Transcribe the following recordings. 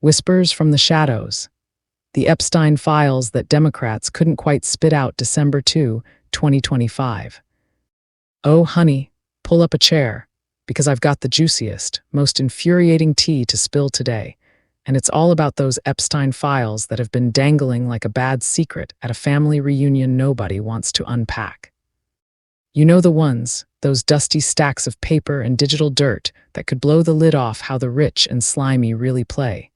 Whispers from the shadows. The Epstein files that Democrats couldn't quite spit out December 2025. Oh, honey, pull up a chair, because I've got the juiciest, most infuriating tea to spill today, and it's all about those Epstein files that have been dangling like a bad secret at a family reunion nobody wants to unpack. You know the ones, those dusty stacks of paper and digital dirt that could blow the lid off how the rich and slimy really play.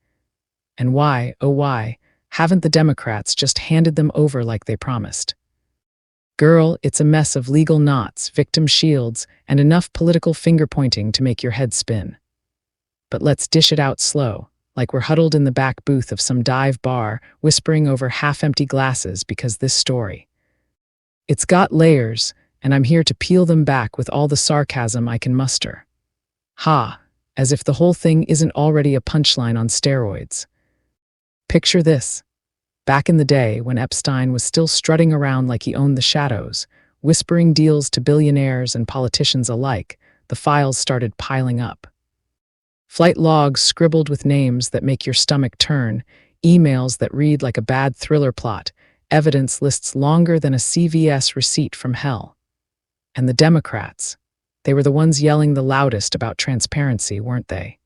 And why, oh why, haven't the Democrats just handed them over like they promised? Girl, it's a mess of legal knots, victim shields, and enough political finger-pointing to make your head spin. But let's dish it out slow, like we're huddled in the back booth of some dive bar, whispering over half-empty glasses because this story. It's got layers, and I'm here to peel them back with all the sarcasm I can muster. Ha, as if the whole thing isn't already a punchline on steroids. Picture this. Back in the day when Epstein was still strutting around like he owned the shadows, whispering deals to billionaires and politicians alike, the files started piling up. Flight logs scribbled with names that make your stomach turn, emails that read like a bad thriller plot, evidence lists longer than a CVS receipt from hell. And the Democrats, they were the ones yelling the loudest about transparency, weren't they?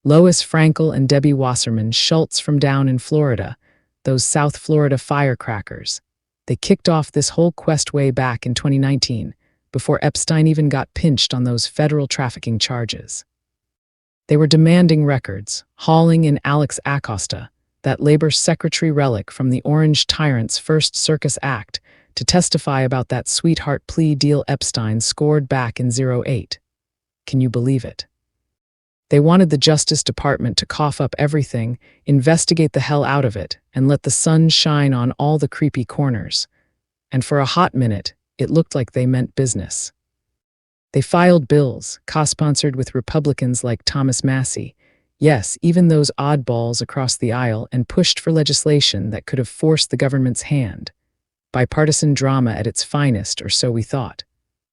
Lois Frankel and Debbie Wasserman Schultz from down in Florida, those South Florida firecrackers, they kicked off this whole quest way back in 2019, before Epstein even got pinched on those federal trafficking charges. They were demanding records, hauling in Alex Acosta, that labor secretary relic from the Orange Tyrant's first circus act, to testify about that sweetheart plea deal Epstein scored back in '08. Can you believe it? They wanted the Justice Department to cough up everything, investigate the hell out of it, and let the sun shine on all the creepy corners. And for a hot minute, it looked like they meant business. They filed bills, co-sponsored with Republicans like Thomas Massie, yes, even those oddballs across the aisle, and pushed for legislation that could have forced the government's hand. Bipartisan drama at its finest, or so we thought.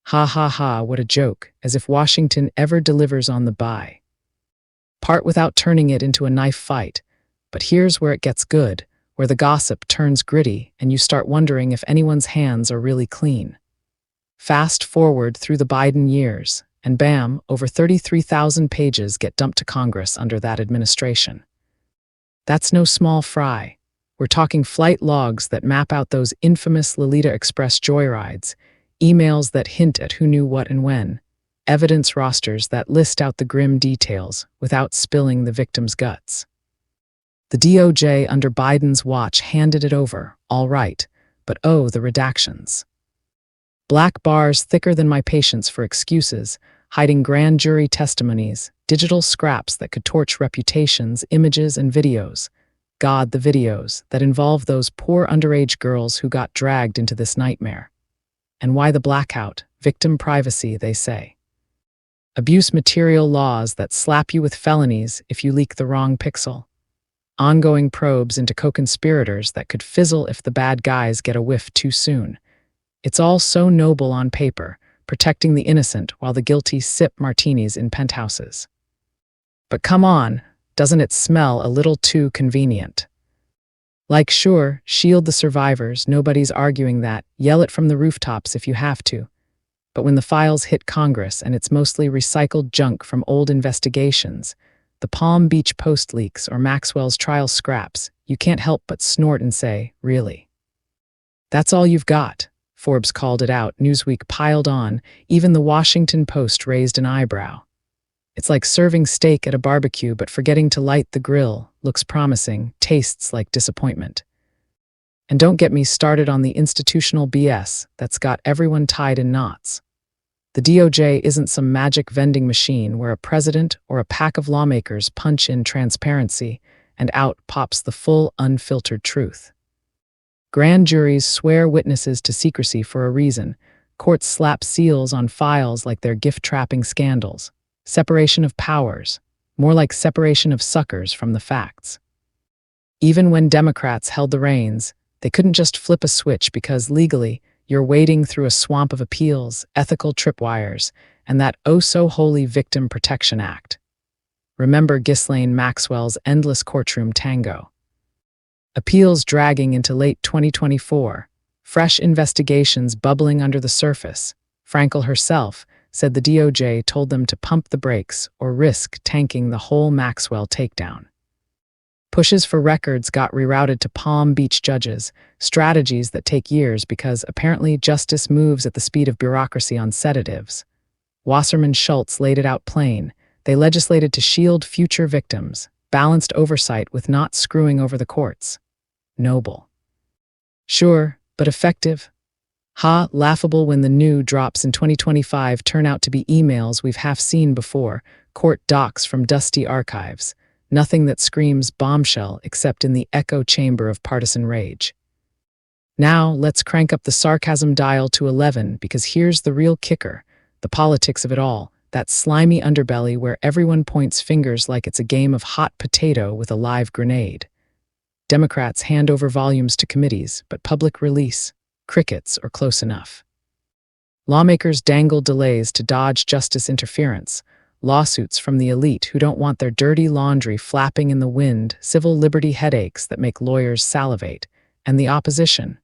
Ha ha ha, what a joke, as if Washington ever delivers on the buy. Part without turning it into a knife fight. But here's where it gets good, where the gossip turns gritty and you start wondering if anyone's hands are really clean. Fast forward through the Biden years, and bam, over 33,000 pages get dumped to Congress under that administration. That's no small fry. We're talking flight logs that map out those infamous Lolita Express joyrides, emails that hint at who knew what and when, evidence rosters that list out the grim details without spilling the victim's guts. The DOJ under Biden's watch handed it over, all right, but oh, the redactions. Black bars thicker than my patience for excuses, hiding grand jury testimonies, digital scraps that could torch reputations, images, and videos. God, the videos that involve those poor underage girls who got dragged into this nightmare. And why the blackout? Victim privacy, they say. Abuse material laws that slap you with felonies if you leak the wrong pixel. Ongoing probes into co-conspirators that could fizzle if the bad guys get a whiff too soon. It's all so noble on paper, protecting the innocent while the guilty sip martinis in penthouses. But come on, doesn't it smell a little too convenient? Like, sure, shield the survivors, nobody's arguing that, yell it from the rooftops if you have to. But when the files hit Congress and it's mostly recycled junk from old investigations, the Palm Beach Post leaks or Maxwell's trial scraps, you can't help but snort and say, really? That's all you've got, Forbes called it out, Newsweek piled on, even the Washington Post raised an eyebrow. It's like serving steak at a barbecue but forgetting to light the grill, looks promising, tastes like disappointment. And don't get me started on the institutional BS that's got everyone tied in knots. The DOJ isn't some magic vending machine where a president or a pack of lawmakers punch in transparency and out pops the full, unfiltered truth. Grand juries swear witnesses to secrecy for a reason. Courts slap seals on files like they're gift-trapping scandals. Separation of powers, more like separation of suckers from the facts. Even when Democrats held the reins, they couldn't just flip a switch because legally, you're wading through a swamp of appeals, ethical tripwires, and that oh-so-holy Victim Protection Act. Remember Ghislaine Maxwell's endless courtroom tango. Appeals dragging into late 2024. Fresh investigations bubbling under the surface. Frankel herself said the DOJ told them to pump the brakes or risk tanking the whole Maxwell takedown. Pushes for records got rerouted to Palm Beach judges, strategies that take years because apparently justice moves at the speed of bureaucracy on sedatives. Wasserman Schultz laid it out plain. They legislated to shield future victims, balanced oversight with not screwing over the courts. Noble. Sure, but effective? Laughable when the new drops in 2025 turn out to be emails we've half seen before, court docs from dusty archives. Nothing that screams bombshell except in the echo chamber of partisan rage. Now, let's crank up the sarcasm dial to 11 because here's the real kicker, the politics of it all, that slimy underbelly where everyone points fingers like it's a game of hot potato with a live grenade. Democrats hand over volumes to committees, but public release, crickets or close enough. Lawmakers dangle delays to dodge justice interference, lawsuits from the elite who don't want their dirty laundry flapping in the wind, civil liberty headaches that make lawyers salivate, and the opposition.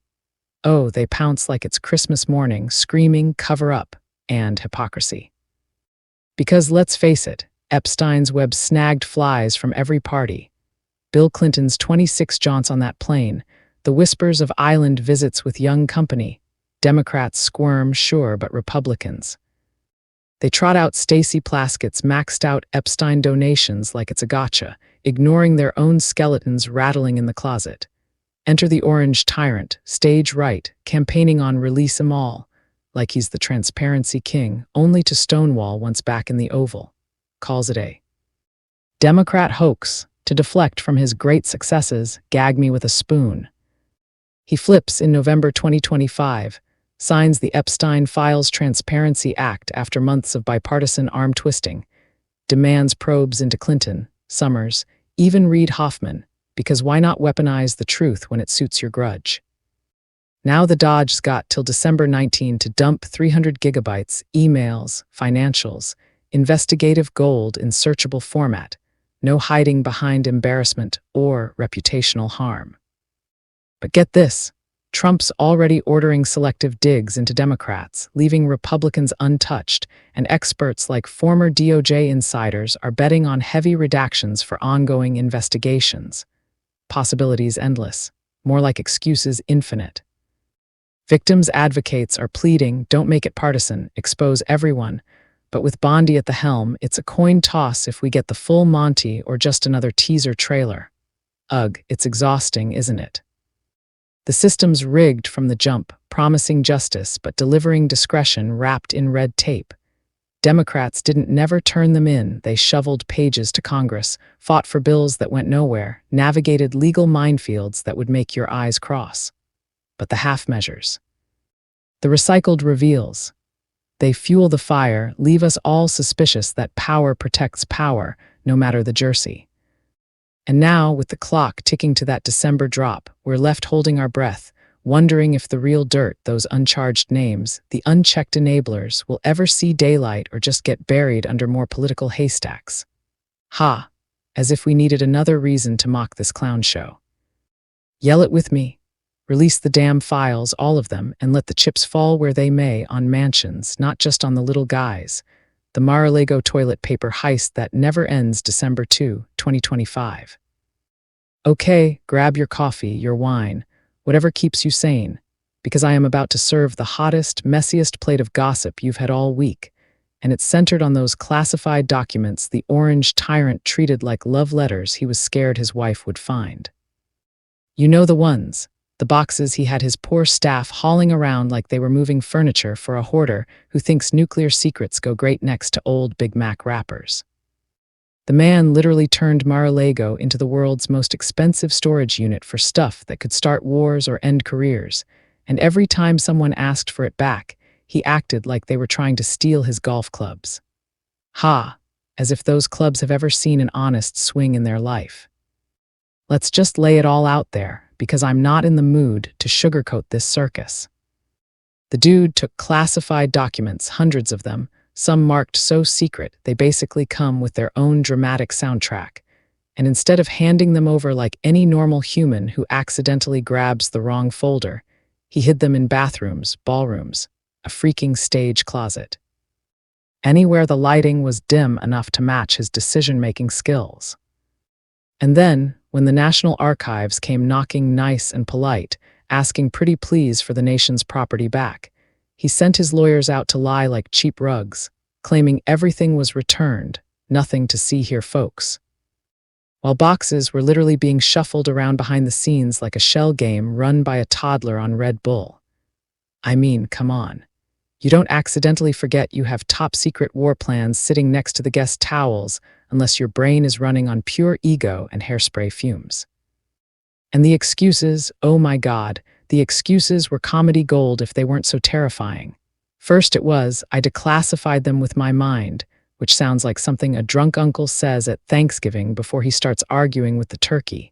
Oh, they pounce like it's Christmas morning, screaming cover up and hypocrisy. Because let's face it, Epstein's web snagged flies from every party. Bill Clinton's 26 jaunts on that plane, the whispers of island visits with young company. Democrats squirm, sure, but Republicans. They trot out Stacey Plaskett's maxed out Epstein donations like it's a gotcha, ignoring their own skeletons rattling in the closet. Enter the orange tyrant, stage right, campaigning on release 'em all, like he's the transparency king, only to stonewall once back in the Oval. Calls it a Democrat hoax to deflect from his great successes, gag me with a spoon. He flips in November 2025, signs the Epstein Files Transparency Act after months of bipartisan arm-twisting, demands probes into Clinton, Summers, even Reid Hoffman, because why not weaponize the truth when it suits your grudge? Now the Dodge's got till December 19 to dump 300 gigabytes, emails, financials, investigative gold in searchable format, no hiding behind embarrassment or reputational harm. But get this, Trump's already ordering selective digs into Democrats, leaving Republicans untouched, and experts like former DOJ insiders are betting on heavy redactions for ongoing investigations. Possibilities endless, more like excuses infinite. Victims' advocates are pleading, don't make it partisan, expose everyone, but with Bondi at the helm, it's a coin toss if we get the full Monty or just another teaser trailer. Ugh, it's exhausting, isn't it? The system's rigged from the jump, promising justice but delivering discretion wrapped in red tape. Democrats didn't never turn them in, they shoveled pages to Congress, fought for bills that went nowhere, navigated legal minefields that would make your eyes cross. But the half measures. The recycled reveals. They fuel the fire, leave us all suspicious that power protects power, no matter the jersey. And now, with the clock ticking to that December drop, we're left holding our breath, wondering if the real dirt, those uncharged names, the unchecked enablers, will ever see daylight or just get buried under more political haystacks. As if we needed another reason to mock this clown show. Yell it with me. Release the damn files, all of them, and let the chips fall where they may on mansions, not just on the little guys. The Mar-a-Lago toilet paper heist that never ends December 2, 2025. Okay, grab your coffee, your wine, whatever keeps you sane, because I am about to serve the hottest, messiest plate of gossip you've had all week, and it's centered on those classified documents the orange tyrant treated like love letters he was scared his wife would find. You know the ones. The boxes he had his poor staff hauling around like they were moving furniture for a hoarder who thinks nuclear secrets go great next to old Big Mac wrappers. The man literally turned Mar-a-Lago into the world's most expensive storage unit for stuff that could start wars or end careers, and every time someone asked for it back, he acted like they were trying to steal his golf clubs. As if those clubs have ever seen an honest swing in their life. Let's just lay it all out there, because I'm not in the mood to sugarcoat this circus. The dude took classified documents, hundreds of them, some marked so secret they basically come with their own dramatic soundtrack. And instead of handing them over like any normal human who accidentally grabs the wrong folder, he hid them in bathrooms, ballrooms, a freaking stage closet. Anywhere the lighting was dim enough to match his decision-making skills. And then, when the National Archives came knocking nice and polite, asking pretty please for the nation's property back, he sent his lawyers out to lie like cheap rugs, claiming everything was returned, nothing to see here folks. While boxes were literally being shuffled around behind the scenes like a shell game run by a toddler on Red Bull. I mean, come on. You don't accidentally forget you have top-secret war plans sitting next to the guest towels unless your brain is running on pure ego and hairspray fumes. And the excuses, oh my God, the excuses were comedy gold if they weren't so terrifying. First it was, I declassified them with my mind, which sounds like something a drunk uncle says at Thanksgiving before he starts arguing with the turkey.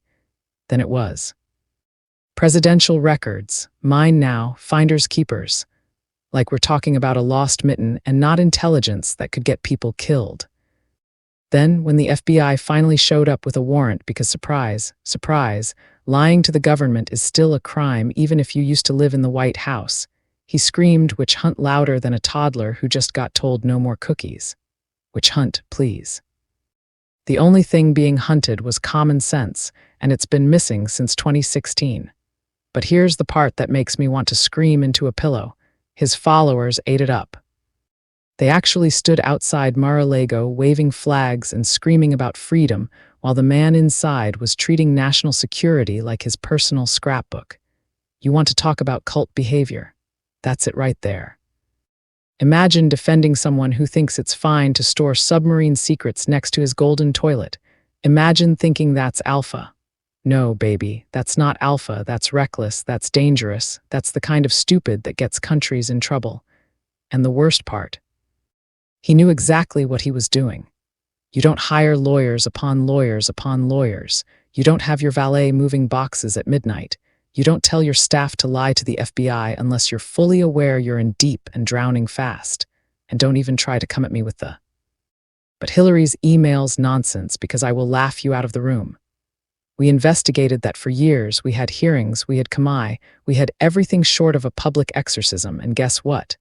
Then it was presidential records, mine now, finders keepers. Like we're talking about a lost mitten and not intelligence that could get people killed. Then, when the FBI finally showed up with a warrant because surprise, surprise, lying to the government is still a crime even if you used to live in the White House, he screamed witch hunt louder than a toddler who just got told no more cookies. Witch hunt, please. The only thing being hunted was common sense, and it's been missing since 2016. But here's the part that makes me want to scream into a pillow. His followers ate it up. They actually stood outside Mar-a-Lago waving flags and screaming about freedom while the man inside was treating national security like his personal scrapbook. You want to talk about cult behavior? That's it right there. Imagine defending someone who thinks it's fine to store submarine secrets next to his golden toilet. Imagine thinking that's alpha. No, baby, that's not alpha, that's reckless, that's dangerous, that's the kind of stupid that gets countries in trouble. And the worst part, he knew exactly what he was doing. You don't hire lawyers upon lawyers upon lawyers. You don't have your valet moving boxes at midnight. You don't tell your staff to lie to the FBI unless you're fully aware you're in deep and drowning fast. And don't even try to come at me with the "But Hillary's emails nonsense because I will laugh you out of the room." We investigated that for years, we had hearings, we had kamai, we had everything short of a public exorcism, and guess what?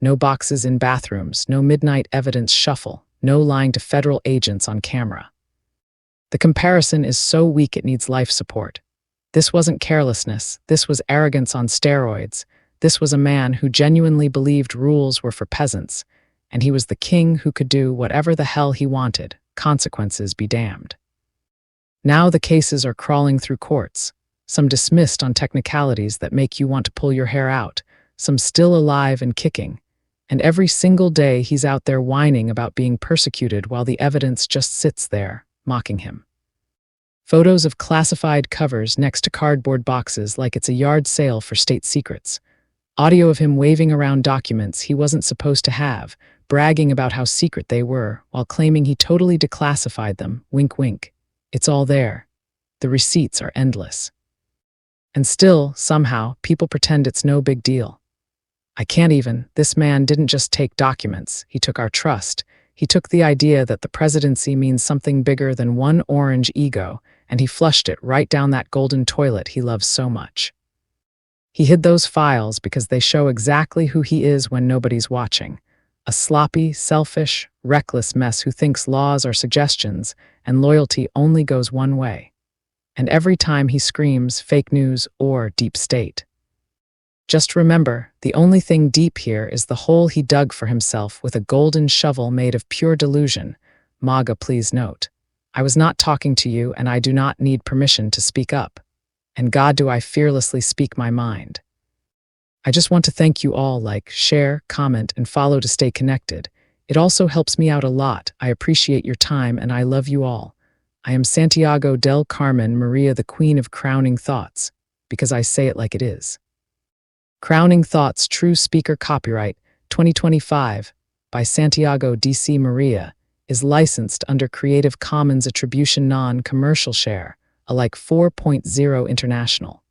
No boxes in bathrooms, no midnight evidence shuffle, no lying to federal agents on camera. The comparison is so weak it needs life support. This wasn't carelessness, this was arrogance on steroids. This was a man who genuinely believed rules were for peasants, and he was the king who could do whatever the hell he wanted, consequences be damned. Now the cases are crawling through courts, some dismissed on technicalities that make you want to pull your hair out, some still alive and kicking, and every single day he's out there whining about being persecuted while the evidence just sits there, mocking him. Photos of classified covers next to cardboard boxes like it's a yard sale for state secrets. Audio of him waving around documents he wasn't supposed to have, bragging about how secret they were, while claiming he totally declassified them, wink wink. It's all there. The receipts are endless. And still, somehow, people pretend it's no big deal. I can't even. This man didn't just take documents, he took our trust. He took the idea that the presidency means something bigger than one orange ego, and he flushed it right down that golden toilet he loves so much. He hid those files because they show exactly who he is when nobody's watching. A sloppy, selfish, reckless mess who thinks laws are suggestions and loyalty only goes one way. And every time he screams fake news or deep state. Just remember, the only thing deep here is the hole he dug for himself with a golden shovel made of pure delusion. MAGA, please note. I was not talking to you, and I do not need permission to speak up. And God, do I fearlessly speak my mind. I just want to thank you all. Like, share, comment, and follow to stay connected. It also helps me out a lot. I appreciate your time, and I love you all. I am Santiago del Carmen Maria, the Queen of Crowning Thoughts, because I say it like it is. Crowning Thoughts, True Speaker, copyright 2025 by Santiago DC Maria, is licensed under Creative Commons Attribution Non-Commercial Share, alike 4.0 International.